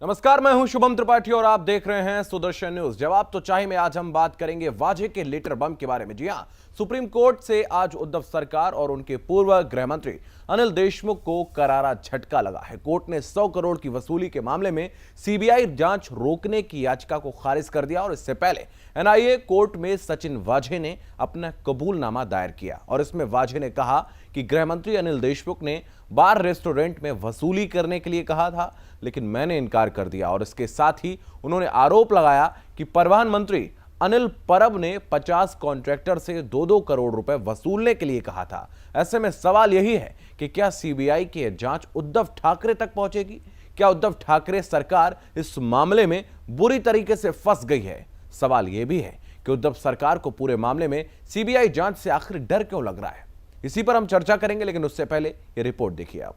नमस्कार, मैं हूं शुभम त्रिपाठी और आप देख रहे हैं सुदर्शन न्यूज। जवाब तो चाहिए में आज हम बात करेंगे वाजे के लेटर बम के बारे में। जी हां, सुप्रीम कोर्ट से आज उद्धव सरकार और उनके पूर्व गृह मंत्री अनिल देशमुख को करारा झटका लगा है। कोर्ट ने 100 करोड़ की वसूली के मामले में सीबीआई जांच रोकने की याचिका को खारिज कर दिया और इससे पहले एनआईए कोर्ट में सचिन वाजे ने अपना कबूलनामा दायर किया और इसमें वाजे ने कहा कि गृह मंत्री अनिल देशमुख ने बार रेस्टोरेंट में वसूली करने के लिए कहा था, लेकिन मैंने इनकार कर दिया। और इसके साथ ही उन्होंने आरोप लगाया कि परिवहन मंत्री अनिल परब ने 50 कॉन्ट्रैक्टर से 2-2 करोड़ रुपए वसूलने के लिए कहा था। ऐसे में सवाल यही है कि क्या सीबीआई की जांच उद्धव ठाकरे तक पहुंचेगी? क्या उद्धव ठाकरे सरकार इस मामले में बुरी तरीके से फंस गई है? सवाल यह भी है कि उद्धव सरकार को पूरे मामले में सीबीआई जांच से आखिर डर क्यों लग रहा है? इसी पर हम चर्चा करेंगे, लेकिन उससे पहले यह रिपोर्ट देखिए आप।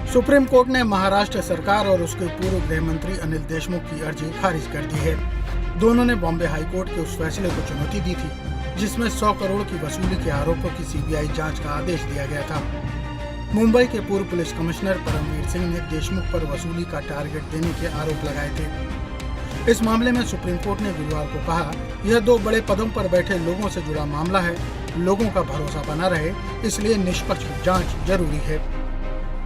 सुप्रीम कोर्ट ने महाराष्ट्र सरकार और उसके पूर्व गृह मंत्री अनिल देशमुख की अर्जी खारिज कर दी है। दोनों ने बॉम्बे हाई कोर्ट के उस फैसले को चुनौती दी थी जिसमें 100 करोड़ की वसूली के आरोपों की सीबीआई जांच का आदेश दिया गया था। मुंबई के पूर्व पुलिस कमिश्नर परमवीर सिंह ने देशमुख पर वसूली का टारगेट देने के आरोप लगाए थे। इस मामले में सुप्रीम कोर्ट ने गुरुवार को कहा, यह 2 बड़े पदों पर बैठे लोगों से जुड़ा मामला है। लोगों का भरोसा बना रहे, इसलिए निष्पक्ष जांच जरूरी है।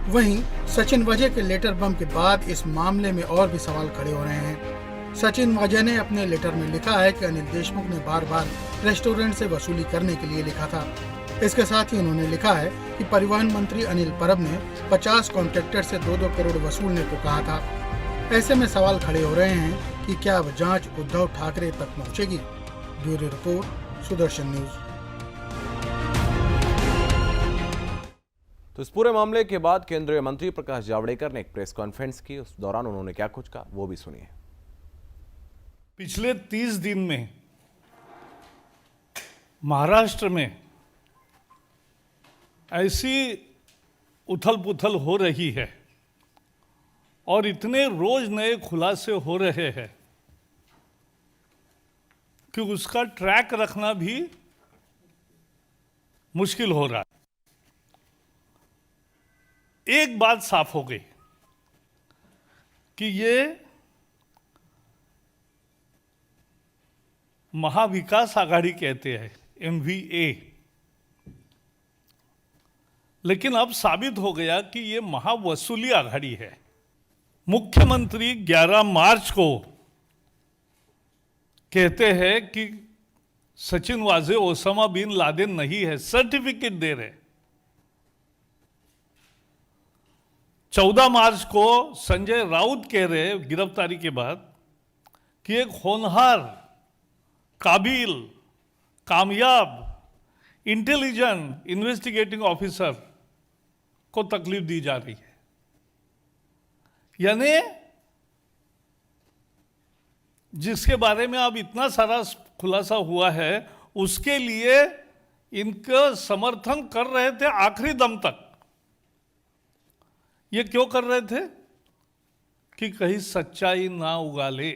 वहीं सचिन वाजे के लेटर बम के बाद इस मामले में और भी सवाल खड़े हो रहे हैं। सचिन वाजे ने अपने लेटर में लिखा है कि अनिल देशमुख ने बार बार रेस्टोरेंट से वसूली करने के लिए लिखा था। इसके साथ ही उन्होंने लिखा है कि परिवहन मंत्री अनिल परब ने 50 कॉन्ट्रैक्टर से 2-2 करोड़ वसूलने को कहा था। ऐसे में सवाल खड़े हो रहे हैं कि क्या अब जांच उद्धव ठाकरे तक पहुंचेगी? Bureau report, Sudarshan news. तो इस पूरे मामले के बाद केंद्रीय मंत्री प्रकाश जावड़ेकर ने एक प्रेस कॉन्फ्रेंस की। उस दौरान उन्होंने क्या कुछ कहा, वो भी सुनिए। पिछले 30 दिन में महाराष्ट्र में ऐसी उथल पुथल हो रही है और इतने रोज नए खुलासे हो रहे हैं कि उसका ट्रैक रखना भी मुश्किल हो रहा है। एक बात साफ हो गई कि ये महाविकास आघाड़ी कहते हैं, MVA, लेकिन अब साबित हो गया कि ये महावसूली आघाड़ी है। मुख्यमंत्री 11 मार्च को कहते हैं कि सचिन वाजे ओसामा बिन लादेन नहीं है, सर्टिफिकेट दे रहे। 14 मार्च को संजय राउत कह रहे गिरफ्तारी के बाद कि एक होनहार, काबिल, कामयाब, इंटेलिजेंट इन्वेस्टिगेटिंग ऑफिसर को तकलीफ दी जा रही है। यानी जिसके बारे में अब इतना सारा खुलासा हुआ है, उसके लिए इनका समर्थन कर रहे थे आखिरी दम तक। ये क्यों कर रहे थे? कि कहीं सच्चाई ना उगाले।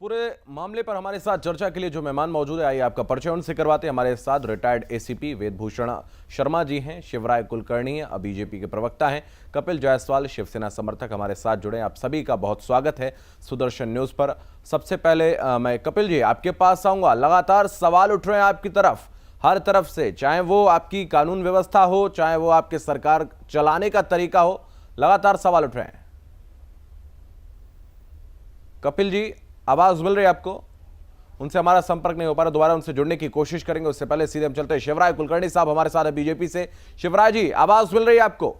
पूरे मामले पर हमारे साथ चर्चा के लिए जो मेहमान मौजूद है, आइए आपका परिचय उनसे करवाते हैं। हमारे साथ रिटायर्ड एसीपी वेदभूषण शर्मा जी हैं, शिवराय कुलकर्णी बीजेपी के प्रवक्ता हैं, कपिल जायसवाल शिवसेना समर्थक हमारे साथ जुड़े हैं। आप सभी का बहुत स्वागत है सुदर्शन न्यूज पर। सबसे पहले मैं कपिल जी आपके पास आऊंगा। लगातार सवाल उठ रहे हैं आपकी तरफ, हर तरफ से, चाहे वो आपकी कानून व्यवस्था हो, चाहे वो आपके सरकार चलाने का तरीका हो, लगातार सवाल उठ रहे हैं। कपिल जी, आवाज मिल रही है आपको? उनसे हमारा संपर्क नहीं हो पा रहा, दोबारा उनसे जुड़ने की कोशिश करेंगे। उससे पहले सीधे हम चलते हैं, शिवराय कुलकर्णी साहब हमारे साथ है बीजेपी से। शिवराय जी, आवाज मिल रही है आपको?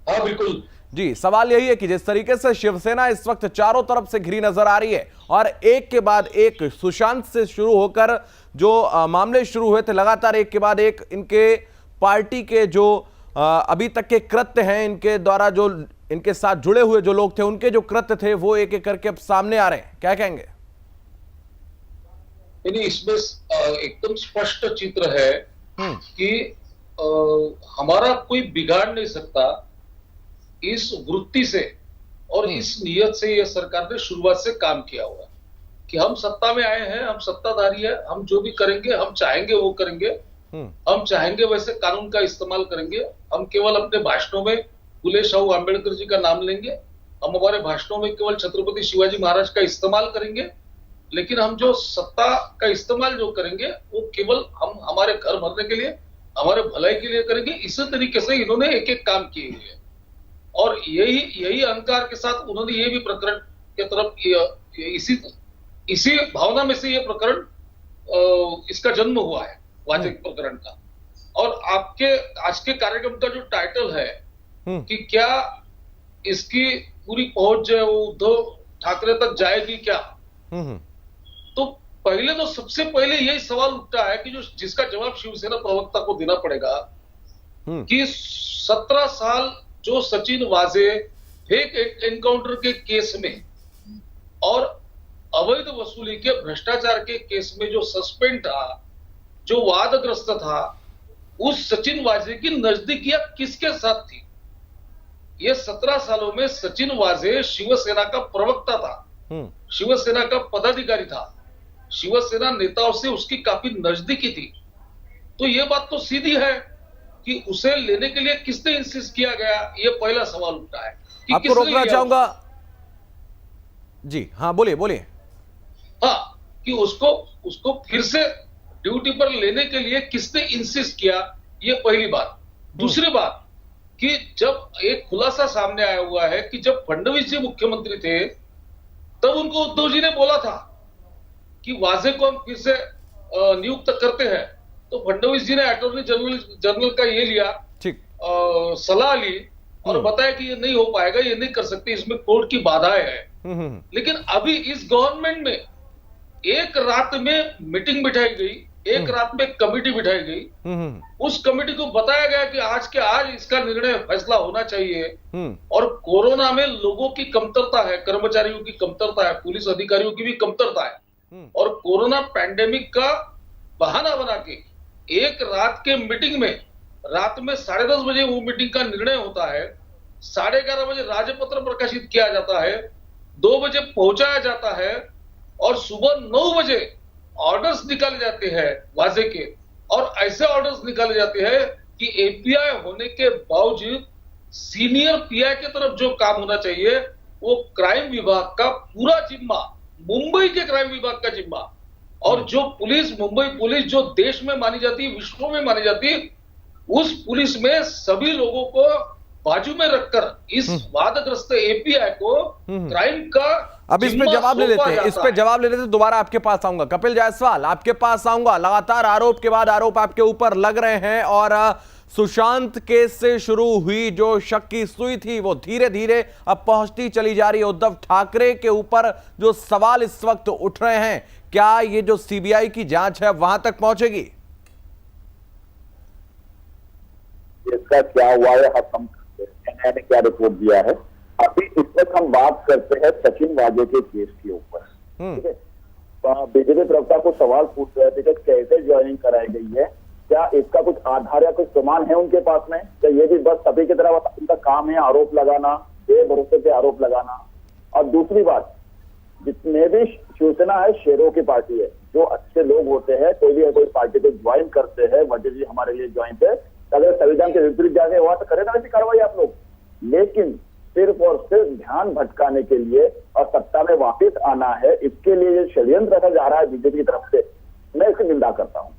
हाँ बिल्कुल जी। सवाल यही है कि जिस तरीके से शिवसेना इस वक्त चारों तरफ से घिरी नजर आ रही है और एक के बाद एक सुशांत से शुरू होकर जो मामले शुरू हुए थे, लगातार एक के बाद एक इनके पार्टी के जो अभी तक के कृत्य हैं, इनके द्वारा जो इनके साथ जुड़े हुए जो लोग थे, उनके जो कृत्य थे, वो एक एक करके अब सामने आ रहे हैं। क्या कहेंगे? नहीं, इसमें एकदम स्पष्ट चित्र है कि हमारा कोई बिगाड़ नहीं सकता इस वृत्ति से और इस नियत से यह सरकार ने शुरुआत से काम किया हुआ कि हम सत्ता में आए हैं, हम सत्ताधारी हैं, हम जो भी करेंगे, हम चाहेंगे वो करेंगे हम चाहेंगे वैसे कानून का इस्तेमाल करेंगे। हम केवल अपने भाषणों में फुले शाहू आंबेडकर जी का नाम लेंगे, हम हमारे भाषणों में केवल छत्रपति शिवाजी महाराज का इस्तेमाल करेंगे, लेकिन हम जो सत्ता का इस्तेमाल जो करेंगे वो केवल हम हमारे घर भरने के लिए, हमारे भलाई के लिए करेंगे। इसी तरीके से इन्होंने एक एक काम किए हुए हैं और यही अहंकार के साथ उन्होंने ये भी प्रकरण के तरफ इसी भावना में से ये प्रकरण इसका जन्म हुआ है, वाजे प्रकरण का। और आपके आज के कार्यक्रम का जो टाइटल है कि क्या इसकी पूरी पहुंच जो है वो उद्धव ठाकरे तक जाएगी क्या, तो पहले तो सबसे पहले यही सवाल उठता है कि जिसका जवाब शिवसेना प्रवक्ता को देना पड़ेगा कि 17 साल जो सचिन वाजे फेक एनकाउंटर के केस में और अवैध वसूली के भ्रष्टाचार के केस में जो सस्पेंड था, जो वादग्रस्त था, उस सचिन वाजे की नजदीकियां किसके साथ थी? ये 17 सालों में सचिन वाजे शिवसेना का प्रवक्ता था, शिवसेना का पदाधिकारी था, शिवसेना नेताओं से उसकी काफी नजदीकी थी। तो ये बात तो सीधी है कि उसे लेने के लिए किसने इंसिस्ट किया गया, ये पहला सवाल उठता है कि आपको रोकना चाहूंगा जी, हाँ बोलिए। हाँ, कि उसको फिर से ड्यूटी पर लेने के लिए किसने इंसिस्ट किया, ये पहली बात। दूसरी बात कि जब एक खुलासा सामने आया हुआ है कि जब फडणवीस जी मुख्यमंत्री थे तब उनको उद्धव जी ने बोला था कि वाजे को हम फिर से नियुक्त करते हैं, तो फडणवीस जी ने अटॉर्नी जनरल का ये लिया, सलाह ली और बताया कि ये नहीं हो पाएगा, ये नहीं कर सकते, इसमें कोर्ट की बाधाएं हैं। लेकिन अभी इस गवर्नमेंट में एक रात में मीटिंग बिठाई गई, एक रात में कमेटी बिठाई गई, उस कमेटी को बताया गया कि आज के आज इसका निर्णय फैसला होना चाहिए। और कोरोना में लोगों की कमतरता है, कर्मचारियों की कमतरता है, पुलिस अधिकारियों की भी कमतरता है, और कोरोना पैंडेमिक का बहाना बना के एक रात के मीटिंग में रात में 10:30 बजे वो मीटिंग का निर्णय होता है, 11:30 बजे राजपत्र प्रकाशित किया जाता है, 2 बजे पहुंचाया जाता है और सुबह 9 बजे ऑर्डर्स निकाले जाते हैं वाजे के। और ऐसे ऑर्डर्स निकाले जाते हैं कि एपीआई होने के बावजूद सीनियर पीआई की तरफ जो काम होना चाहिए वो क्राइम विभाग का पूरा जिम्मा, मुंबई के क्राइम विभाग का जिम्मा, और जो पुलिस, मुंबई पुलिस जो देश में मानी जाती है, विश्व में मानी जाती है, उस पुलिस में सभी लोगों को बाजू में रखकर इस वादग्रस्त एपीआई को क्राइम का अब इस पे जवाब ले लेते हैं, दोबारा आपके पास आऊंगा। कपिल जायसवाल, आपके पास आऊंगा। लगातार आरोप के बाद आरोप आपके ऊपर लग रहे हैं और सुशांत केस से शुरू हुई जो शक की सुई थी वो धीरे धीरे अब पहुंचती चली जा रही है उद्धव ठाकरे के ऊपर। जो सवाल इस वक्त उठ रहे हैं, क्या ये जो सीबीआई की जांच है वहां तक पहुंचेगी? इसका क्या हुआ है, हम ने क्या रिपोर्ट दिया है, अभी इस वक्त हम बात करते हैं सचिन वाजे के केस के ऊपर। ठीक है, बीजेपी प्रवक्ता को सवाल पूछ रहे थे कि कैसे ज्वाइनिंग कराई गई है, क्या इसका कुछ आधार या कुछ प्रमाण है उनके पास में, क्या ये भी बस सभी की तरह उनका काम है आरोप लगाना, बेभरोसे पे आरोप लगाना। और दूसरी बात, जितने भी शिवसेना है शेरों की पार्टी है, जो अच्छे लोग होते हैं कोई पार्टी को ज्वाइन करते हैं, वजह जी हमारे लिए ज्वाइन है, अगर संविधान के विपरीत जाके हुआ तो करेगा ऐसी कार्रवाई आप लोग, लेकिन सिर्फ और सिर्फ ध्यान भटकाने के लिए और सत्ता में वापस आना है, इसके लिए ये षड्यंत्र रखा जा रहा है बीजेपी की तरफ से, मैं इसकी निंदा करता हूं।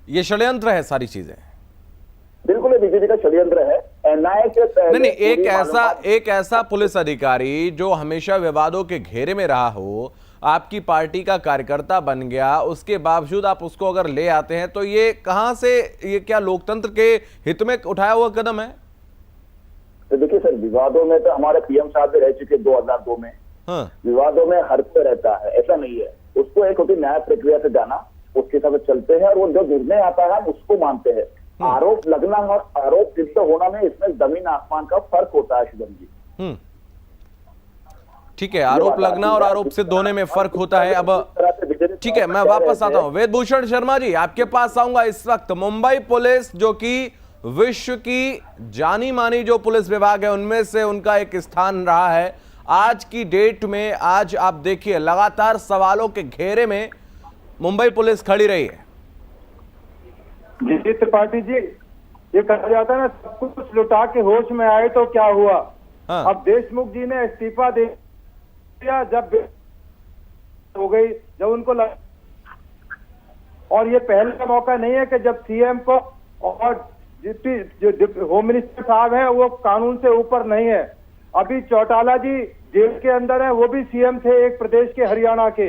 ये षड्यंत्र है, सारी चीजें बिल्कुल बीजेपी का षड्यंत्र है। एनआईए के पहले नहीं, एक ऐसा पुलिस अधिकारी जो हमेशा विवादों के घेरे में रहा हो, आपकी पार्टी का कार्यकर्ता बन गया, उसके बावजूद आप उसको अगर ले आते हैं तो ये कहां से, ये क्या लोकतंत्र के हित में उठाया हुआ कदम है? तो देखिए सर, विवादों में तो हमारे पीएम साहब भी रह चुके 2002 में। विवादों में हर कोई रहता है, ऐसा नहीं है। उसको एक होती न्याय प्रक्रिया से जाना, उसके हिसाब से चलते हैं और वो जो निर्णय आता है हम उसको मानते हैं। आरोप लगना और आरोप सिद्ध होना में इसमें जमीन आसमान का फर्क होता है शुभम जी। ठीक है, आरोप लगना और आरोप सिद्ध होने में फर्क होता है। अब ठीक है, मैं वापस आता हूं। वेदभूषण शर्मा जी, आपके पास आऊंगा। इस वक्त मुंबई पुलिस, जो कि विश्व की जानी मानी जो पुलिस विभाग है उनमें से उनका एक स्थान रहा है, आज की डेट में आज आप देखिए लगातार सवालों के घेरे में मुंबई पुलिस खड़ी रही है। जी त्रिपाठी जी, ये कहा जाता है ना, सब कुछ लुटा के होश में आए तो क्या हुआ। हाँ। अब देशमुख जी ने इस्तीफा दे दिया जब हो गई, जब उनको और ये पहले का मौका नहीं है कि जब सीएम को और जो होम मिनिस्टर साहब हैं वो कानून से ऊपर नहीं है। अभी चौटाला जी जेल के अंदर है, वो भी सीएम थे एक प्रदेश के, हरियाणा के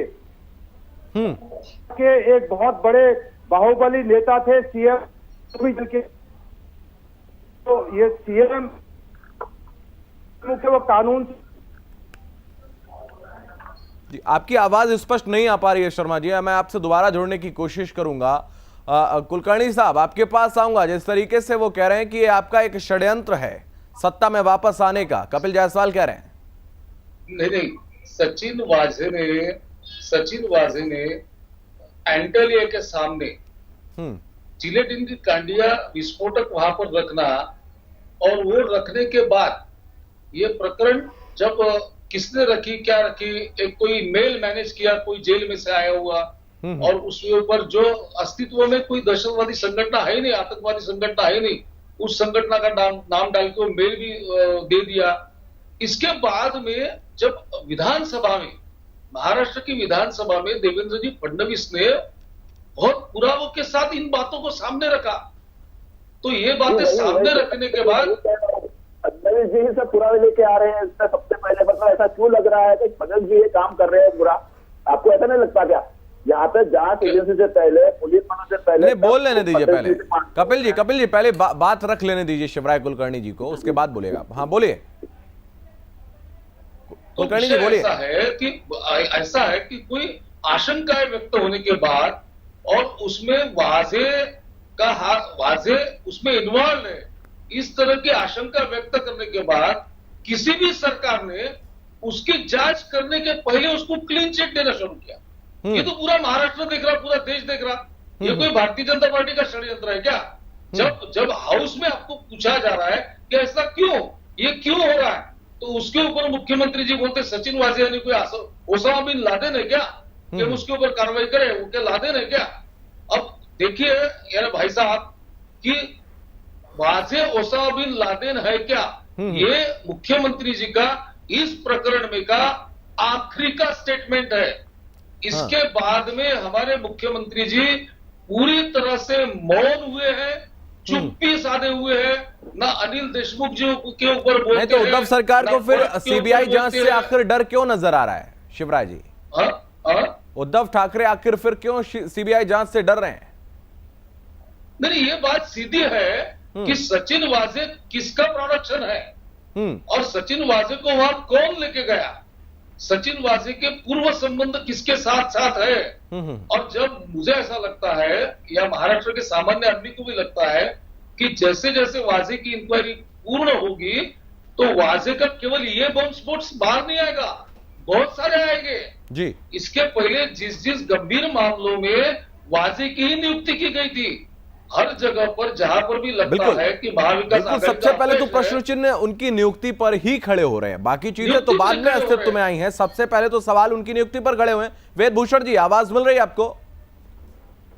एक बहुत बड़े बाहुबली नेता थे सीएम के। तो ये सीएम वो कानून। जी, आपकी आवाज स्पष्ट नहीं आ पा रही है शर्मा जी, मैं आपसे दोबारा जोड़ने की कोशिश करूंगा। कुलकर्णी साहब, आपके पास आऊंगा। जिस तरीके से वो कह रहे हैं कि ये आपका एक षड्यंत्र है सत्ता में वापस आने का, कपिल जायसवाल कह रहे हैं। नहीं, सचिन वाजे ने एंटलिया के सामने जिलेटिन कांडिया विस्फोटक वहां पर रखना, और वो रखने के बाद ये प्रकरण जब किसने रखी, क्या रखी, एक कोई मेल मैनेज किया कोई जेल में से आया हुआ, और उसके ऊपर जो अस्तित्व में कोई दहशतवादी संगठन है ही नहीं, आतंकवादी संगठन है ही नहीं, उस संगठन का नाम डाल के वो मेल भी दे दिया। इसके बाद में जब विधानसभा में, महाराष्ट्र की विधानसभा में देवेंद्र जी फडणवीस ने बहुत पुरावों के साथ इन बातों को सामने रखा, तो ये बातें सामने रखने के बाद फडणवीस जी ही सब पुरावे लेके आ रहे हैं। इससे सबसे पहले मतलब ऐसा क्यों लग रहा है कि फडणवीस जी ये काम कर रहे हैं बुरा? आपको ऐसा नहीं लगता क्या? यहाँ पे जांच एजेंसी से पहले, पुलिस से पहले, नहीं, बोल लेने दीजिए पहले कपिल जी पहले बात रख लेने दीजिए शिवराय कुलकर्णी जी को, उसके बाद बोलेगा। हाँ बोलिए कुलकर्णी जी, बोलिए। ऐसा है कि कोई आशंकाएं व्यक्त होने के बाद और उसमें वाजे उसमें इन्वॉल्व है, इस तरह की आशंका व्यक्त करने के बाद किसी भी सरकार ने उसकी जांच करने के पहले उसको क्लीन चिट देना शुरू किया। ये तो पूरा महाराष्ट्र देख रहा, पूरा देश देख रहा। ये कोई भारतीय जनता पार्टी का षड्यंत्र है क्या? जब हाउस में आपको पूछा जा रहा है कि ऐसा क्यों, ये क्यों हो रहा है, तो उसके ऊपर मुख्यमंत्री जी बोलते सचिन वाजे यानी कोई ओसामा बिन लादेन है क्या कि उसके ऊपर कार्रवाई करे, वो क्या लादेन है क्या? अब देखिए यार भाई साहब कि वाजे ओसामा बिन लादेन है क्या, ये मुख्यमंत्री जी का इस प्रकरण में का आखिरी का स्टेटमेंट है। इसके बाद में हमारे मुख्यमंत्री जी पूरी तरह से मौन हुए हैं, चुप्पी साधे हुए हैं, ना अनिल देशमुख जी के ऊपर बोलते हैं। तो उद्धव सरकार को फिर सीबीआई जांच से आखिर डर क्यों नजर आ रहा है शिवराज जी? उद्धव ठाकरे आखिर फिर क्यों सीबीआई जांच से डर रहे हैं? नहीं, ये बात सीधी है कि सचिन वाजे किसका प्रोडक्शन है और सचिन वाजे को वहां कौन लेके गया, सचिन वाजे के पूर्व संबंध किसके साथ साथ है। और जब मुझे ऐसा लगता है या महाराष्ट्र के सामान्य आदमी को भी लगता है कि जैसे जैसे वाजे की इंक्वायरी पूर्ण होगी तो वाजे का केवल ये बम स्फोट बाहर नहीं आएगा, बहुत सारे आएंगे जी। इसके पहले जिस गंभीर मामलों में वाजे की ही नियुक्ति की गई थी, हर जगह पर जहां पर भी लगता है कि महाविकास सबसे पहले तो प्रश्न चिन्ह उनकी नियुक्ति पर ही खड़े हो रहे हैं, बाकी चीजें तो बाद में अस्तित्व में आई हैं। सबसे पहले तो सवाल उनकी नियुक्ति पर खड़े हुए हैं। वेद भूषण जी, आवाज मिल रही है आपको?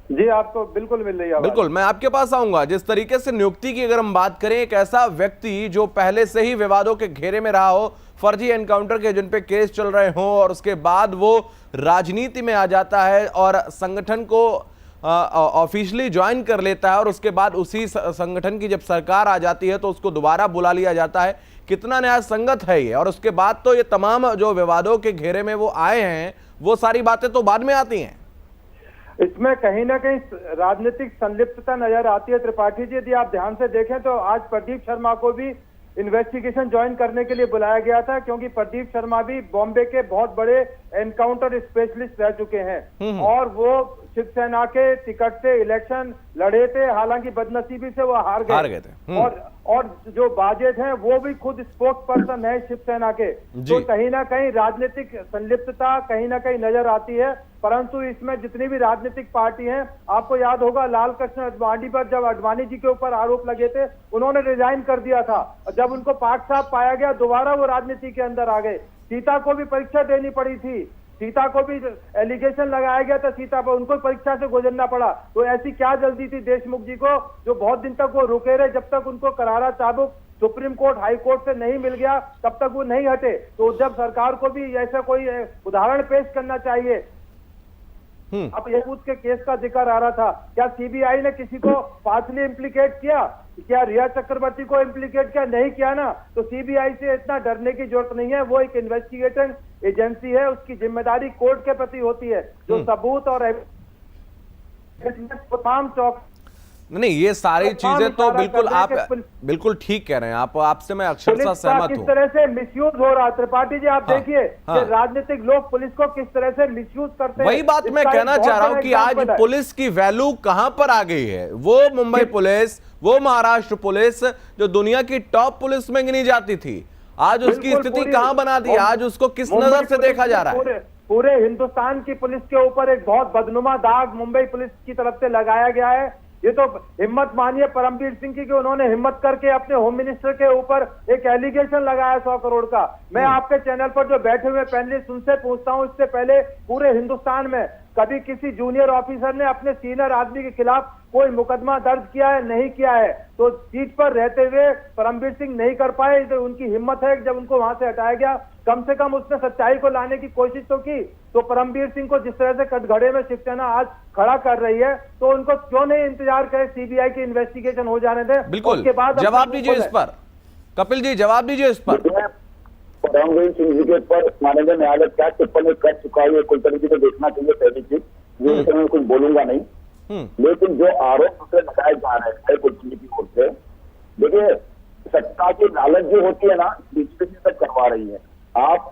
जी आपको बिल्कुल मिल रही है। बिल्कुल, मैं आपके पास आऊंगा। जिस तरीके से नियुक्ति की अगर हम बात करें, एक ऐसा व्यक्ति जो पहले से ही विवादों के घेरे में रहा हो, फर्जी एनकाउंटर के जिन पे केस चल रहे हो, और उसके बाद वो राजनीति में आ जाता है और संगठन को ऑफिशियली ज्वाइन कर लेता है, और उसके बाद उसी संगठन की जब सरकार आ जाती है तो उसको दोबारा बुला लिया जाता है। कितना न्याय संगत है ये? और उसके बाद तो ये तमाम जो विवादों के घेरे में वो आए हैं, वो सारी बातें तो बाद में आती हैं। इसमें कहीं ना कहीं राजनीतिक संलिप्तता नजर आती है त्रिपाठी जी। यदि आप ध्यान से देखें तो आज प्रदीप शर्मा को भी इन्वेस्टिगेशन ज्वाइन करने के लिए बुलाया गया था, क्योंकि प्रदीप शर्मा भी बॉम्बे के बहुत बड़े एनकाउंटर स्पेशलिस्ट रह चुके हैं और वो शिवसेना के टिकट से इलेक्शन लड़े थे। हालांकि बदनसीबी से वो हार गए थे। और जो बाजेट हैं वो भी खुद स्पोक्स पर्सन है शिवसेना के। तो कहीं ना कहीं राजनीतिक संलिप्तता कहीं ना कहीं नजर आती है। परंतु इसमें जितनी भी राजनीतिक पार्टी हैं, आपको याद होगा लाल कृष्ण आडवाणी पर जब आडवाणी जी के ऊपर आरोप लगे थे, उन्होंने रिजाइन कर दिया था। जब उनको पाक साहब पाया गया, दोबारा वो राजनीति के अंदर आ गए। सीता को भी परीक्षा देनी पड़ी थी। सीता को भी एलिगेशन लगाया गया था, सीता पर उनको परीक्षा से गुजरना पड़ा। तो ऐसी क्या जल्दी थी देशमुख जी को, जो बहुत दिन तक वो रुके रहे, जब तक उनको करारा चाबुक सुप्रीम कोर्ट हाई कोर्ट से नहीं मिल गया तब तक वो नहीं हटे। तो जब सरकार को भी ऐसा कोई उदाहरण पेश करना चाहिए। अब ये के केस का जिक्र आ रहा था, क्या सीबीआई ने किसी को पार्शली इम्प्लीकेट किया, क्या रिया चक्रवर्ती को इम्प्लीकेट किया? नहीं किया ना। तो सीबीआई से इतना डरने की जरूरत नहीं है, वो एक इन्वेस्टिगेटिंग एजेंसी है, उसकी जिम्मेदारी कोर्ट के प्रति होती है, जो सबूत और तमाम चौक नहीं, ये सारी चीजें तो बिल्कुल आप बिल्कुल ठीक कह रहे हैं। आपसे मैं अक्षरशः सहमत किस हूं। तरह से मिसयूज हो रहा है त्रिपाठी जी, आप देखिए कि राजनीतिक लोग पुलिस को किस तरह से मिसयूज करते हैं। वही बात मैं कहना चाह रहा हूं कि आज पुलिस की वैल्यू कहां पर आ गई है। वो मुंबई पुलिस, वो महाराष्ट्र पुलिस जो दुनिया की टॉप पुलिस में गिनी जाती थी, आज उसकी स्थिति कहां बना दी? आज उसको किस नजर से देखा जा रहा है? पूरे हिंदुस्तान की पुलिस के ऊपर एक बहुत बदनुमा दाग मुंबई पुलिस की तरफ से लगाया गया है। ये तो हिम्मत मानिए परमवीर सिंह की कि उन्होंने हिम्मत करके अपने होम मिनिस्टर के ऊपर एक एलिगेशन लगाया 100 करोड़ का। मैं आपके चैनल पर जो बैठे हुए पैनलिस्ट उनसे पूछता हूं, इससे पहले पूरे हिंदुस्तान में कभी किसी जूनियर ऑफिसर ने अपने सीनियर आदमी के खिलाफ कोई मुकदमा दर्ज किया है? नहीं किया है। तो सीट पर रहते हुए परमवीर सिंह नहीं कर पाए, तो उनकी हिम्मत है जब उनको वहां से हटाया गया, कम से कम उसने सच्चाई को लाने की कोशिश तो की। तो परमवीर सिंह को जिस तरह से कटघरे में शिवसेना आज खड़ा कर रही है, तो उनको क्यों नहीं इंतजार करे, सीबीआई की इन्वेस्टिगेशन हो जाने दें। बिल्कुल, उसके बाद जवाब दीजिए इस पर। कपिल जी जवाब दीजिए इस पर। परमवीर सिंह जी के ऊपर माननीय न्यायालय क्या टिप्पणी कर चुका है, कुलकर्णी जी को देखना चाहिए पहली चीज। जो मैं कुछ बोलूंगा नहीं, लेकिन जो आरोप उसे लगाए जा रहे हैं कुलकर्णी की ओर से, देखिए सत्ता की लालच जो होती है ना, बीजेपी तक करवा रही है। आप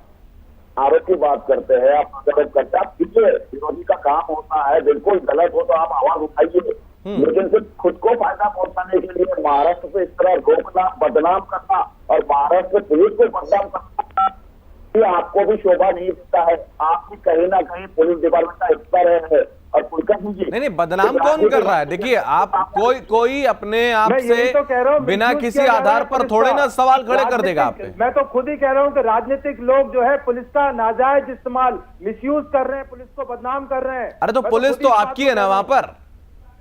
आरोप की बात करते हैं, आप गलत करते हैं, आप कीजिए, विरोधी का काम होता है, बिल्कुल गलत हो तो आप आवाज उठाइए, लेकिन सिर्फ खुद को फायदा पहुंचाने के लिए महाराष्ट्र को इस तरह रोकना, बदनाम करना और महाराष्ट्र पुलिस को बदनाम करना, ये आपको भी शोभा नहीं देता है। आप भी कहीं ना कहीं पुलिस डिपार्टमेंट का हिस्सा रहे हैं। और कुलकर्णी जी नहीं, बदनाम कौन कर रहा है? देखिए, आप कोई अपने आप से तो बिना किसी आधार पर थोड़े ना सवाल खड़े कर देगा आप पे। मैं तो खुद ही कह रहा हूं कि राजनीतिक लोग जो है पुलिस का नाजायज इस्तेमाल, मिसयूज कर रहे हैं, पुलिस को बदनाम कर रहे हैं। अरे तो पुलिस तो आपकी है ना,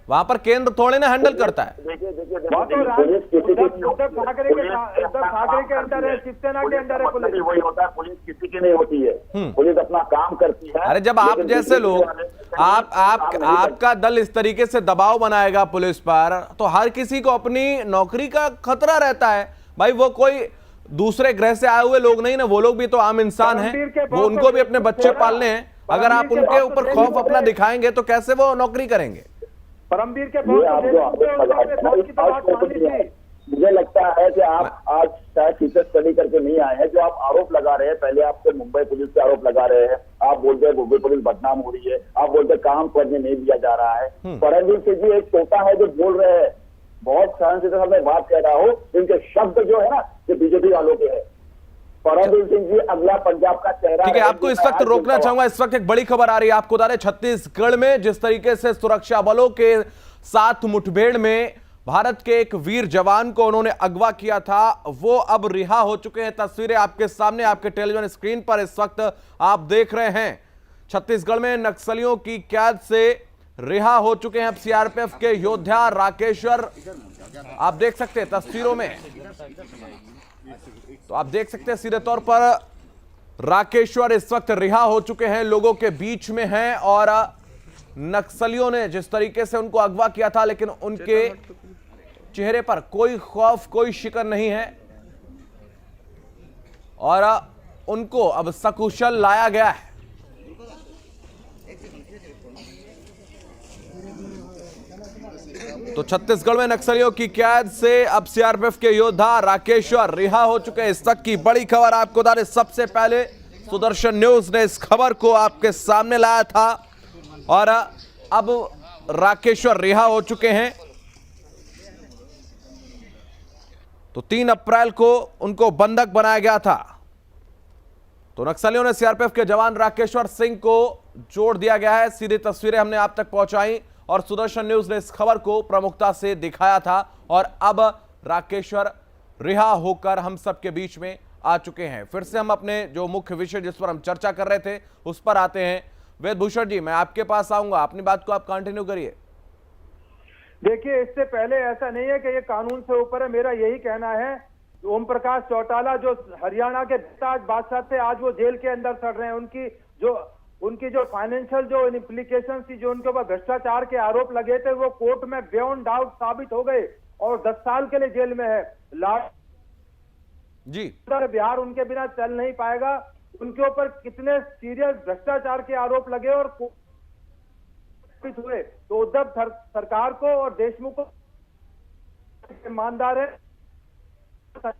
वहां पर केंद्र थोड़े ना हैंडल करता है। देखिए उद्धव ठाकरे के अंडर है, शिवसेना के अंडर है पुलिस। वही होता है, पुलिस किसी की नहीं होती है, पुलिस अपना काम करती है। अरे जब आप जैसे लोग, आपका दल इस तरीके से दबाव बनाएगा पुलिस पर, तो हर किसी को अपनी नौकरी का खतरा रहता है। भाई वो कोई दूसरे ग्रह से आए हुए लोग नहीं ना, वो लोग भी तो आम इंसान हैं, वो उनको भी अपने बच्चे पालने हैं। अगर आप उनके ऊपर खौफ अपना दिखाएंगे तो कैसे वो नौकरी करेंगे? परमवीर के मुझे लगता है कि आप आज शायद टीचर स्टडी करके नहीं आए हैं। जो आप आरोप लगा रहे हैं, पहले आपको मुंबई पुलिस पे आरोप लगा रहे हैं, आप बोलते हैं मुंबई पुलिस बदनाम हो रही है, आप बोलते हैं काम करने नहीं दिया जा रहा है। परमवीर सिंह जी एक तोता है जो बोल रहे हैं, बहुत सहनशीलता से मैं बात कह रहा हूँ, इनके शब्द जो है ना, ये बीजेपी वालों के हैं। परमवीर सिंह जी अगला पंजाब का चेहरा। ठीक है, आपको इस वक्त रोकना चाहूंगा। इस वक्त एक बड़ी खबर आ रही है आपको बता रहे, छत्तीसगढ़ में जिस तरीके से सुरक्षा बलों के साथ मुठभेड़ में भारत के एक वीर जवान को उन्होंने अगवा किया था, वो अब रिहा हो चुके हैं। तस्वीरें आपके सामने, आपके टेलीविजन स्क्रीन पर इस वक्त आप देख रहे हैं। छत्तीसगढ़ में नक्सलियों की कैद से रिहा हो चुके हैं अब सीआरपीएफ के योद्धा राकेश्वर। आप देख सकते हैं तस्वीरों में, तो आप देख सकते हैं सीधे तौर पर राकेश्वर इस वक्त रिहा हो चुके हैं, लोगों के बीच में हैं। और नक्सलियों ने जिस तरीके से उनको अगवा किया था, लेकिन उनके चेहरे पर कोई खौफ, कोई शिकन नहीं है और उनको अब सकुशल लाया गया है। तो छत्तीसगढ़ में नक्सलियों की कैद से अब सीआरपीएफ के योद्धा राकेश्वर रिहा हो चुके हैं। इस तक की बड़ी खबर आपको बता दें, सबसे पहले सुदर्शन न्यूज ने इस खबर को आपके सामने लाया था और अब राकेश्वर रिहा हो चुके हैं। तो 3 अप्रैल को उनको बंधक बनाया गया था। तो नक्सलियों ने सीआरपीएफ के जवान राकेश्वर सिंह को जोड़ दिया गया है। सीधी तस्वीरें हमने आप तक पहुंचाई और सुदर्शन न्यूज ने इस खबर को प्रमुखता से दिखाया था और अब राकेश्वर रिहा होकर हम सबके बीच में आ चुके हैं। फिर से हम अपने जो मुख्य विषय जिस पर हम चर्चा कर रहे थे उस पर आते हैं। वेदभूषण जी, मैं आपके पास आऊंगा, अपनी बात को आप कंटिन्यू करिए। देखिए, इससे पहले ऐसा नहीं है कि ये कानून से ऊपर है। मेरा यही कहना है, ओम प्रकाश चौटाला जो हरियाणा के ताज बादशाह थे, आज वो जेल के अंदर सड़ रहे हैं। उनकी जो फाइनेंशियल जो इम्प्लीकेशन थी, जो उनके ऊपर भ्रष्टाचार के आरोप लगे थे, वो कोर्ट में बियॉन्ड डाउट साबित हो गए और 10 साल के लिए जेल में है। जी, बिहार उनके बिना चल नहीं पाएगा। उनके ऊपर कितने सीरियस भ्रष्टाचार के आरोप लगे और हुए, तो उद्धव सरकार को और देशमुख को ईमानदार है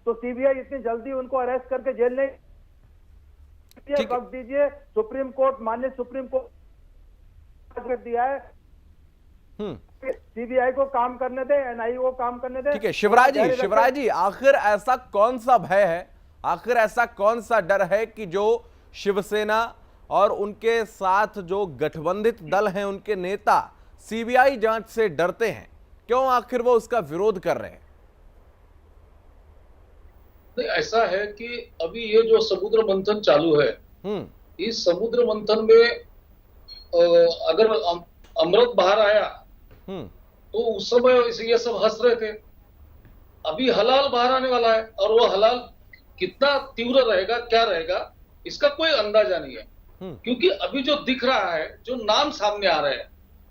तो सीबीआई इतनी जल्दी उनको अरेस्ट करके जेल नहीं वक्त दीजिए। सुप्रीम कोर्ट, माननीय सुप्रीम कोर्ट दिया है, सीबीआई को काम करने दे, एनआईए को काम करने दे। ठीक है शिवराज जी, आखिर ऐसा कौन सा भय है, आखिर ऐसा कौन सा डर है कि जो शिवसेना और उनके साथ जो गठबंधित दल हैं, उनके नेता सीबीआई जांच से डरते हैं? क्यों आखिर वो उसका विरोध कर रहे हैं? ऐसा है कि अभी ये जो समुद्र मंथन चालू है, इस समुद्र मंथन में अगर अमृत बाहर आया तो उस समय ये सब हंस रहे थे। अभी हलाल बाहर आने वाला है और वो हलाल कितना तीव्र रहेगा, क्या रहेगा, इसका कोई अंदाजा नहीं है। क्योंकि अभी जो दिख रहा है, जो नाम सामने आ रहे हैं,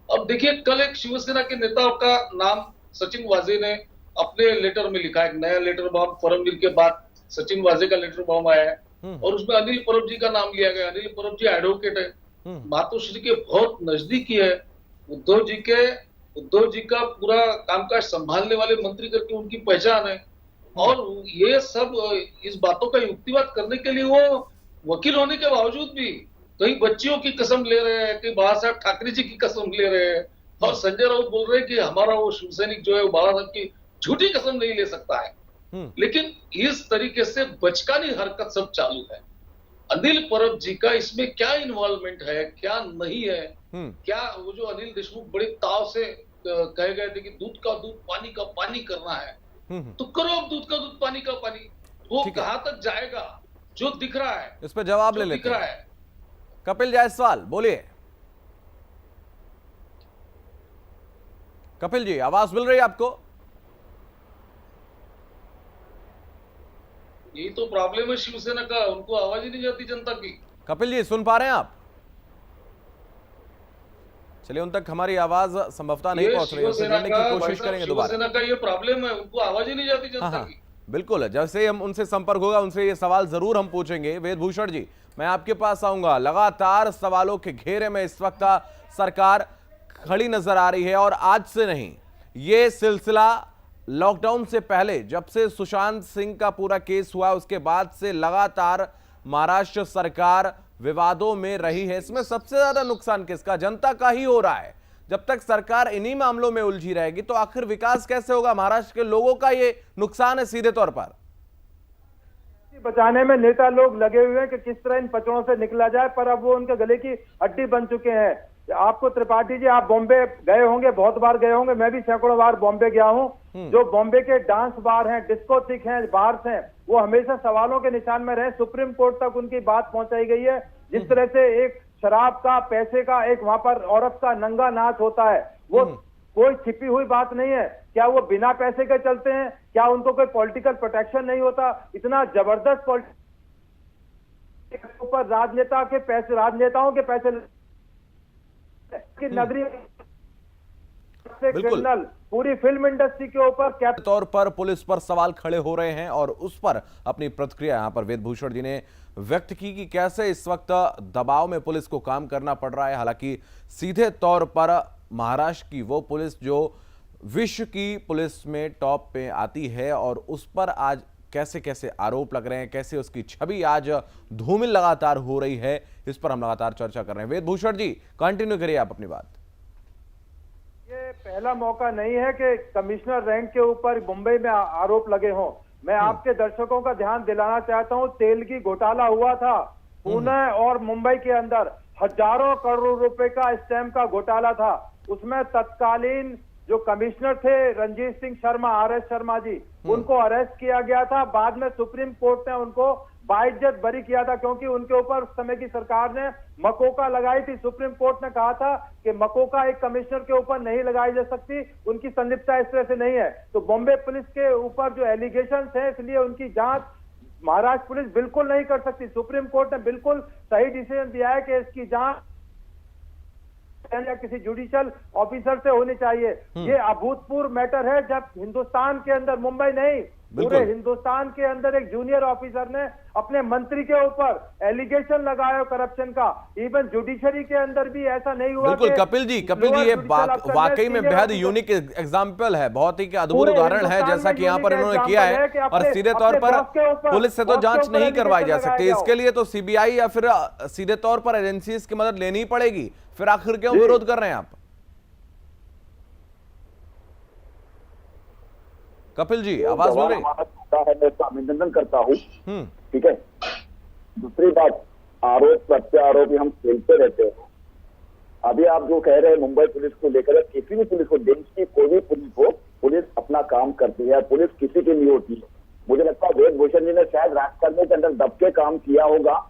अब देखिए कल एक शिवसेना के नेताओं का नाम सचिन वाजे ने अपने लेटर में लिखा है। एक नया लेटर बॉम्ब फॉरमविल के बाद सचिन वाजे का लेटर बॉम्ब आया है और उसमें अनिल परब जी का नाम लिया गया। अनिल परब जी एडवोकेट है, मातोश्री के बहुत नजदीकी है, उद्धव जी का पूरा कामकाज संभालने वाले मंत्री करके उनकी पहचान है। और ये सब इस बातों का युक्तिवाद करने के लिए वो वकील होने के बावजूद भी कई बच्चियों की कसम ले रहे हैं, कई बाला साहब ठाकरे जी की कसम ले रहे हैं और संजय राउत बोल रहे हैं कि हमारा वो शिवसैनिक जो है वो बाला साहब की झूठी कसम नहीं ले सकता है। लेकिन इस तरीके से बचकानी हरकत सब चालू है। अनिल परब जी का इसमें क्या इन्वॉल्वमेंट है, क्या नहीं है, क्या वो जो अनिल देशमुख बड़े ताव से कहे गए थे कि दूध का दूध, पानी का पानी करना है, तो करो अब दूध का दूध, पानी का पानी। वो कहां तक जाएगा? जो दिख रहा है इस पे जवाब ले लेते हैं। कपिल जायसवाल, बोलिए। कपिल जी, आवाज मिल रही है आपको? यही तो प्रॉब्लम है शिवसेना का, उनको आवाज ही नहीं जाती जनता की। कपिल जी, सुन पा रहे हैं आप? चलिए, उन तक हमारी आवाज संभवतः नहीं पहुंच रही है, उनसे जुड़ने की कोशिश करेंगे दोबारा। शिवसेना का ये प्रॉब्लम है, उनको आवाज ही नहीं जाती जनता की। बिल्कुल, जैसे ही हम उनसे संपर्क होगा उनसे ये सवाल जरूर हम पूछेंगे। वेदभूषण जी, मैं आपके पास आऊंगा। लगातार सवालों के घेरे में इस वक्त सरकार खड़ी नजर आ रही है और आज से नहीं, ये सिलसिला लॉकडाउन से पहले, जब से सुशांत सिंह का पूरा केस हुआ उसके बाद से लगातार महाराष्ट्र सरकार विवादों में रही है। इसमें सबसे ज्यादा नुकसान किसका? जनता का ही हो रहा है। जब तक सरकार इन्हीं मामलों में उलझी रहेगी तो आखिर विकास कैसे होगा? महाराष्ट्र के लोगों का ये नुकसान है सीधे तौर पर। बचाने में नेता लोग लगे हुए हैं कि किस तरह इन पचड़ों से निकला जाए, पर अब वो उनके गले की हड्डी बन चुके हैं। आपको त्रिपाठी जी, आप बॉम्बे गए होंगे, बहुत बार गए होंगे, मैं भी सैकड़ों बार बॉम्बे गया हूं। जो बॉम्बे के डांस बार हैं, डिस्कोथिक हैं, बार्स हैं, वो हमेशा सवालों के निशान में रहे। सुप्रीम कोर्ट तक उनकी बात पहुंचाई गई है। जिस तरह से एक शराब का, पैसे का, एक वहां पर औरत का नंगा नाच होता है, वो कोई छिपी हुई बात नहीं है। क्या वो बिना पैसे के चलते हैं? क्या उनको कोई पॉलिटिकल प्रोटेक्शन नहीं होता? इतना जबरदस्त ऊपर राजनेताओं के पैसे की नगरी क्रिमिनल पूरी फिल्म इंडस्ट्री के ऊपर तौर पर पुलिस पर सवाल खड़े हो रहे हैं और उस पर अपनी प्रतिक्रिया यहां पर वेदभूषण जी ने व्यक्त की कि कैसे इस वक्त दबाव में पुलिस को काम करना पड़ रहा है। हालांकि सीधे तौर पर महाराष्ट्र की वो पुलिस जो विश्व की पुलिस में टॉप पे आती है और उस पर आज कैसे कैसे आरोप लग रहे हैं, कैसे उसकी छवि आज धूमिल लगातार हो रही है, इस पर हम लगातार चर्चा कर रहे हैं। वेदभूषण जी, कंटिन्यू करिए आप अपनी बात। ये पहला मौका नहीं है कि कमिश्नर रैंक के ऊपर मुंबई में आरोप लगे हों। मैं आपके दर्शकों का ध्यान दिलाना चाहता हूं, तेल की घोटाला हुआ था पुणे और मुंबई के अंदर, हजारों करोड़ रुपए का स्टैम्प का घोटाला था। उसमें तत्कालीन जो कमिश्नर थे रंजीत सिंह शर्मा, RS शर्मा जी, उनको अरेस्ट किया गया था। बाद में सुप्रीम कोर्ट ने उनको बाइज्जत बरी किया था, क्योंकि उनके ऊपर उस समय की सरकार ने मकोका लगाई थी। सुप्रीम कोर्ट ने कहा था कि मकोका एक कमिश्नर के ऊपर नहीं लगाई जा सकती, उनकी संलिप्तता इस तरह से नहीं है। तो बॉम्बे पुलिस के ऊपर जो एलिगेशन है, इसलिए उनकी जांच महाराष्ट्र पुलिस बिल्कुल नहीं कर सकती। सुप्रीम कोर्ट ने बिल्कुल सही डिसीजन दिया है कि इसकी जांच या किसी जुडिशियल ऑफिसर से होनी चाहिए। ये अभूतपूर्व मैटर है जब हिंदुस्तान के अंदर, मुंबई नहीं, पूरे हिंदुस्तान के अंदर एक जूनियर ऑफिसर ने अपने मंत्री के ऊपर एलिगेशन लगाया करप्शन का। इवन जुडिशरी के अंदर भी ऐसा नहीं हुआ। बिल्कुल कपिल जी, ये वाकई में बेहद यूनिक एग्जाम्पल है, बहुत ही अद्भुत उदाहरण है जैसा कि यहाँ पर इन्होंने किया है। और सीधे तौर पर पुलिस से तो जांच नहीं करवाई जा सकती, इसके लिए तो CBI या फिर सीधे तौर पर एजेंसीज की मदद लेनी ही पड़ेगी। फिर आखिर क्यों विरोध कर रहे हैं आप? कपिल जी आवाज मिल रही है? मैं अभिनंदन करता हूँ। ठीक है, दूसरी बात, आरोप प्रत्यारोप हम खेलते रहते हैं। अभी आप जो कह रहे हैं मुंबई पुलिस को लेकर, किसी भी पुलिस को, देश की कोई भी पुलिस हो, पुलिस अपना काम करती है, पुलिस किसी की नहीं होती है। मुझे लगता है वेद भूषण जी ने शायद राजकर्मी के अंदर दब के काम किया होगा।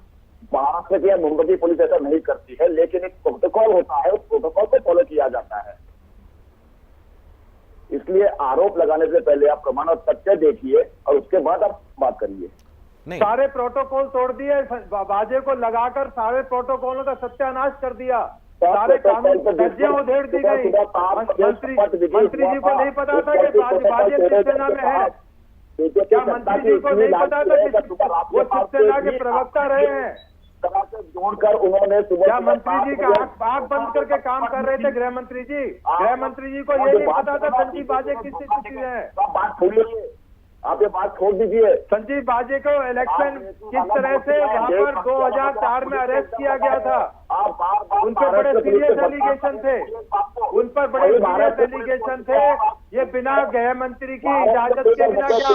महाराष्ट्र की या मुंबई की पुलिस ऐसा नहीं करती है, लेकिन एक प्रोटोकॉल होता है, उस प्रोटोकॉल को फॉलो किया जाता है। इसलिए आरोप लगाने से पहले आप प्रमाण और तथ्य देखिए और उसके बाद आप बात करिए। सारे प्रोटोकॉल तोड़ दिए, वाजे को लगाकर सारे प्रोटोकॉलों का सत्यानाश कर दिया, सारे कानून धज्जियां उधेड़ दी गई। मंत्री जी को नहीं पता था कि वाजे शिवसेना में है? क्या मंत्री जी को नहीं पता था कि वो शिवसेना के प्रवक्ता रहे हैं? जोड़कर उन्होंने क्या मंत्री जी का आंख बंद करके काम कर रहे थे गृह मंत्री जी? गृह मंत्री जी को ये नहीं पता था संजीव बाजे किस स्थिति में है? बात छोड़िए, आप ये बात छोड़ दीजिए। संजीव बाजे को इलेक्शन किस तरह से वहाँ पर 2004 में अरेस्ट किया गया था, उन पर बड़े सीरियस एलिगेशन थे, उन पर बड़े सीरियस एलिगेशन थे। ये बिना गृह मंत्री की इजाजत के बिना क्या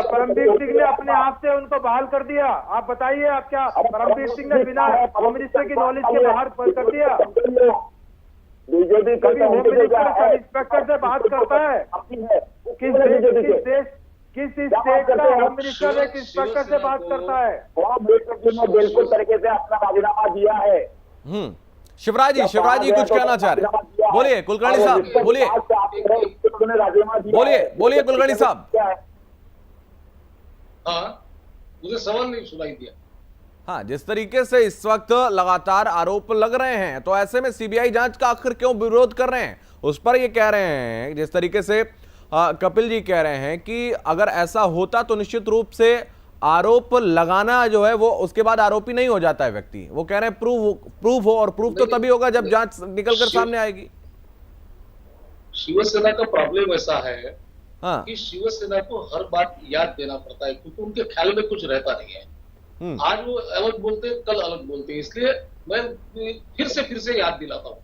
परमवीर सिंह ने अपने आप से उनको बहाल कर दिया? आप बताइए, आप क्या परमवीर सिंह ने बिना होम मिनिस्टर की नॉलेज के बाहर कर दिया? बीजेपी कभी होम मिनिस्टर सब इंस्पेक्टर से बात करता है? किस स्टेट का होम मिनिस्टर एक इंस्पेक्टर से बात करता है? बिल्कुल तरीके से अपना राजीनामा दिया है। शिवराज जी कुछ कहना चाह रहे हैं, बोलिए कुलकर्णी साहब, बोलिए कुलकर्णी साहब। हाँ, मुझे सवाल नहीं सुनाई दिया। हाँ, जिस तरीके से इस वक्त लगातार आरोप लग रहे हैं, तो ऐसे में CBI जांच का आखिर क्यों विरोध कर रहे हैं, उस पर ये कह रहे हैं, जिस तरीके से कपिल जी कह रहे हैं कि अगर ऐसा होता तो निश्चित रूप से आरोप लगाना जो है वो उसके बाद आरोपी नहीं हो जाता है व्यक्ति। वो कह रहे हैं प्रूफ हो, और प्रूफ तो तभी होगा जब जांच निकलकर सामने आएगी। शिवसेना का प्रॉब्लम ऐसा है हाँ, कि शिवसेना को हर बात याद देना पड़ता है, क्योंकि उनके ख्याल में कुछ रहता नहीं है। आज वो अलग बोलते हैं, कल अलग बोलते हैं, इसलिए मैं फिर से याद दिलाता हूँ।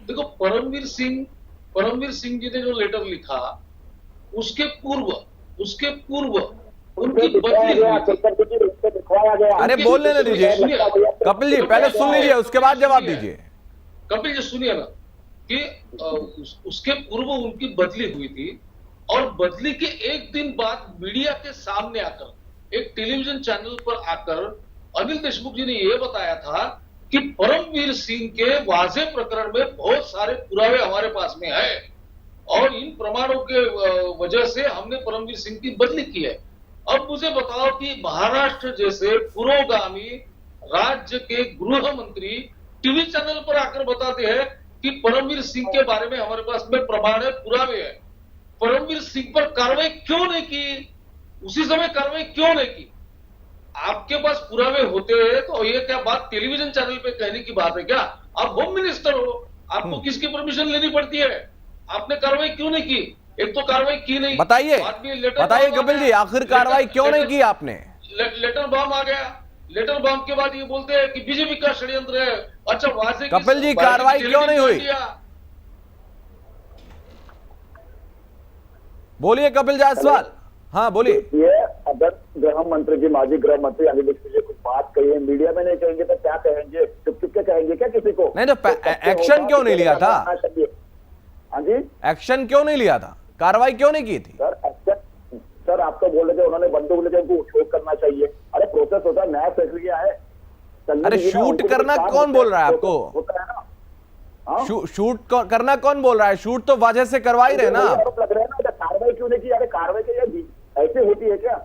देखो, परमवीर सिंह जी ने जो लेटर लिखा, उसके पूर्व उनकी बदली हुई। अरे बोल लेने दीजिए कपिल जी, पहले सुन लीजिए उसके बाद जवाब दीजिए। कपिल जी सुनिए ना, कि उसके पूर्व उनकी बदली हुई थी, और बदली के एक दिन बाद मीडिया के सामने आकर, एक टेलीविजन चैनल पर आकर अनिल देशमुख जी ने यह बताया था कि परमवीर सिंह के वाजे प्रकरण में बहुत सारे पुरावे हमारे पास में है, और इन प्रमाणों के वजह से हमने परमवीर सिंह की बदली की है। अब मुझे बताओ कि महाराष्ट्र जैसे पुरोगामी राज्य के गृह मंत्री टीवी चैनल पर आकर बताते हैं कि परमवीर सिंह के बारे में हमारे पास में प्रमाण है, पुरावे है। परमवीर सिंह पर कार्रवाई क्यों नहीं की? उसी समय कार्रवाई क्यों नहीं की? आपके पास पुरावे होते हैं तो ये क्या बात टेलीविजन चैनल पे कहने की बात है क्या? आप होम मिनिस्टर हो, आपको किसकी परमिशन लेनी पड़ती है? आपने कार्रवाई क्यों नहीं की? एक तो कार्रवाई की नहीं, बताइए कपिल जी, आखिर कार्रवाई क्यों नहीं की आपने? लेटर बॉम्ब आ गया, लेटर बॉम्ब के बाद ये बोलते हैं कि बीजेपी का षड्यंत्र है। अच्छा, वाजे कपिल जी, कार्रवाई क्यों नहीं हुई? बोलिए कपिल जायसवाल। हाँ बोलिए। ये अगर गृह मंत्री जी, माजी गृह मंत्री अनिल देशमुख जी कुछ बात कही है, मीडिया में नहीं कहेंगे तो क्या कहेंगे? चुप के कहेंगे क्या किसी को? नहीं तो एक्शन क्यों नहीं लिया था? हाँ जी, एक्शन क्यों नहीं लिया था, कार्रवाई क्यों नहीं की थी? सर आप तो बोल रहे थे उन्होंने बंदूक लेके उनको शूट करना चाहिए। अरे प्रोसेस होता है, नया प्रक्रिया है। अरे शूट करना कौन बोल रहा है आपको? होता है ना। हाँ? शूट करना कौन बोल रहा है? शूट तो वजह से करवा ही रहे ना। आरोप लग रहे हैं ना, कार्रवाई क्यों नहीं की? अरे कार्रवाई के ऐसे होती है क्या?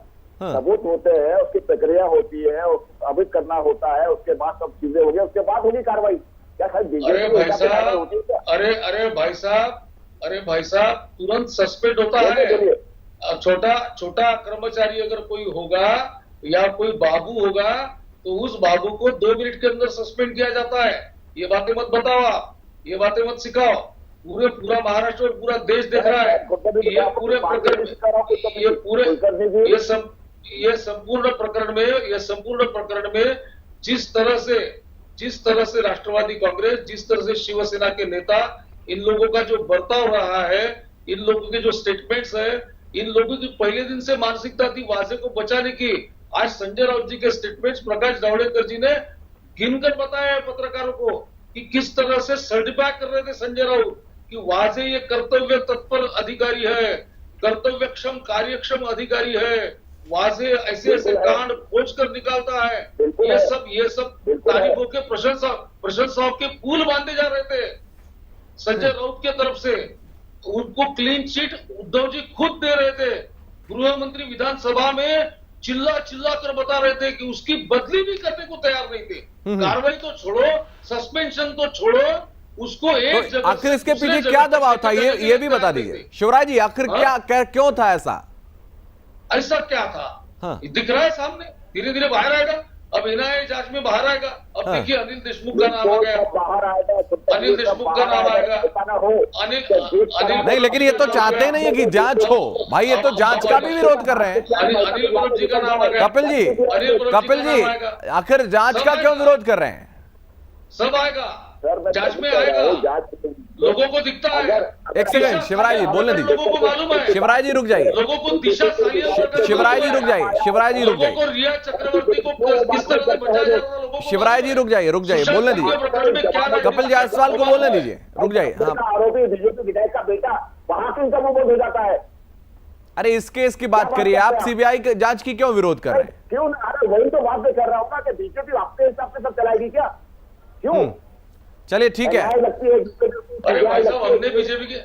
हाँ। सबूत होते हैं, उसकी प्रक्रिया होती है, साबित करना होता है, उसके बाद सब चीजें होगी, उसके बाद होगी कार्रवाई। क्या खाली अरे भाई साहब, अरे भाई साहब तुरंत सस्पेंड होता है। छोटा कर्मचारी अगर कोई होगा या कोई बाबू होगा तो उस बाबू को 2 मिनट के अंदर सस्पेंड किया जाता है। ये बातें मत बताओ आप, ये बातें मत सिखाओ। पूरा महाराष्ट्र और पूरा देश देख रहा है ये पूरे प्रकरण में, ये संपूर्ण प्रकरण में जिस तरह से राष्ट्रवादी कांग्रेस, जिस तरह से शिवसेना के नेता, इन लोगों का जो बर्ताव रहा है, इन लोगों के जो स्टेटमेंट्स है, इन लोगों की पहले दिन से मानसिकता थी वाजे को बचाने की। आज संजय राउत जी के स्टेटमेंट्स प्रकाश जावड़ेकर जी ने गिनकर बताया है पत्रकारों को कि किस तरह से सर्टिफाई कर रहे थे संजय राउत कि वाजे ये कर्तव्य तत्पर अधिकारी है, कर्तव्यक्षम कार्यक्षम अधिकारी है। वाजे ऐसे कांड खोज कर निकालता है। ये सब तारीफों के प्रशंसाओं के पुल बांधे जा रहे थे संजय राउत के तरफ से। उनको क्लीन चिट उद्धव जी खुद दे रहे थे। गृह मंत्री विधानसभा में चिल्ला कर बता रहे थे कि उसकी बदली भी करने को तैयार नहीं थे। कार्रवाई तो छोड़ो, सस्पेंशन तो छोड़ो, उसको एक जगह आखिर इसके पीछे क्या दबाव था, ये भी बता दीजिए शिवराज जी। आखिर क्या क्यों था ऐसा क्या था? हाँ। दिख रहा है सामने, धीरे धीरे बाहर आएगा। अब एनआईए जांच में बाहर आएगा। अब देखिए अनिल देशमुख का नाम आ गया, अनिल देशमुख का नाम आएगा। अनिल नहीं, लेकिन ये तो चाहते नहीं है कि जांच हो भाई, ये तो जांच का भी विरोध कर रहे हैं। अनिल गुप्ता जी का नाम आ गया। कपिल जी आखिर जांच का क्यों विरोध कर रहे हैं? सब आएगा, जांच में आएगा, लोगों को दिखता है। एक सेकंड शिवराज जी बोलने दीजिए। लोगों को मालूम है, शिवराज जी रुक जाइए, लोगों को दिशा शिवराज जी रुक जाइए, शिवराज जी रुक जाइए, रिया चक्रवर्ती को किस तरह से बचाया जा रहा है, शिवराज जी रुक जाइए, बोलने दीजिए। कपिल जायसवाल को बोलने दीजिए, रुक जाइए। हाँ आरोपी बीजेपी विधायक का बेटा वहां से उनका मुंह बंद हो जाता है। अरे इस केस की बात करिए, आप सीबीआई के जांच की क्यों विरोध कर रहे हैं? क्यों? अरे वही तो बात मैं कर रहा हूँ ना कि बीजेपी आपके हिसाब से सब चलाएगी क्या? क्यों? चलिए ठीक है, अरे भाई साहब हमने बीजेपी के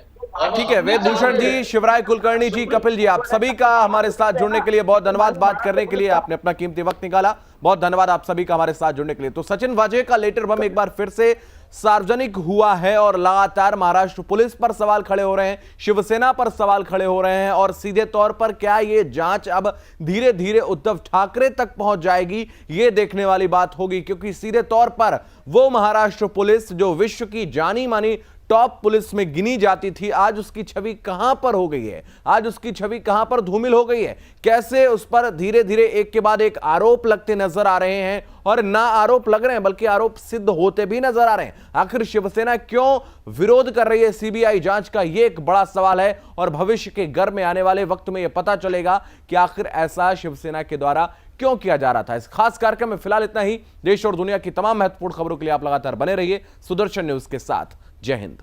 ठीक है। वेदभूषण जी, शिवराज कुलकर्णी जी, कपिल जी, आप सभी का हमारे साथ जुड़ने के लिए बहुत धन्यवाद। बात करने के लिए आपने अपना कीमती वक्त निकाला, बहुत धन्यवाद आप सभी का हमारे साथ जुड़ने के लिए। तो सचिन वाजे का लेटर बम एक बार फिर से सार्वजनिक हुआ है और लगातार महाराष्ट्र पुलिस पर सवाल खड़े हो रहे हैं, शिवसेना पर सवाल खड़े हो रहे हैं और सीधे तौर पर क्या ये जांच अब धीरे धीरे उद्धव ठाकरे तक पहुंच जाएगी, ये देखने वाली बात होगी। क्योंकि सीधे तौर पर वो महाराष्ट्र पुलिस जो विश्व की जानी मानी टॉप पुलिस में गिनी जाती थी, आज उसकी छवि कहां पर हो गई है, आज उसकी छवि कहां पर धूमिल हो गई है। कैसे उस पर धीरे धीरे एक के बाद एक आरोप लगते नजर आ रहे हैं और ना आरोप लग रहे हैं बल्कि आरोप सिद्ध होते भी नजर आ रहे हैं। आखिर शिवसेना क्यों विरोध कर रही है सीबीआई जांच का, यह एक बड़ा सवाल है और भविष्य के घर में आने वाले वक्त में यह पता चलेगा कि आखिर ऐसा शिवसेना के द्वारा क्यों किया जा रहा था। इस खास कार्यक्रम में फिलहाल इतना ही। देश और दुनिया की तमाम महत्वपूर्ण खबरों के लिए आप लगातार बने रहिए सुदर्शन न्यूज के साथ। जय हिंद।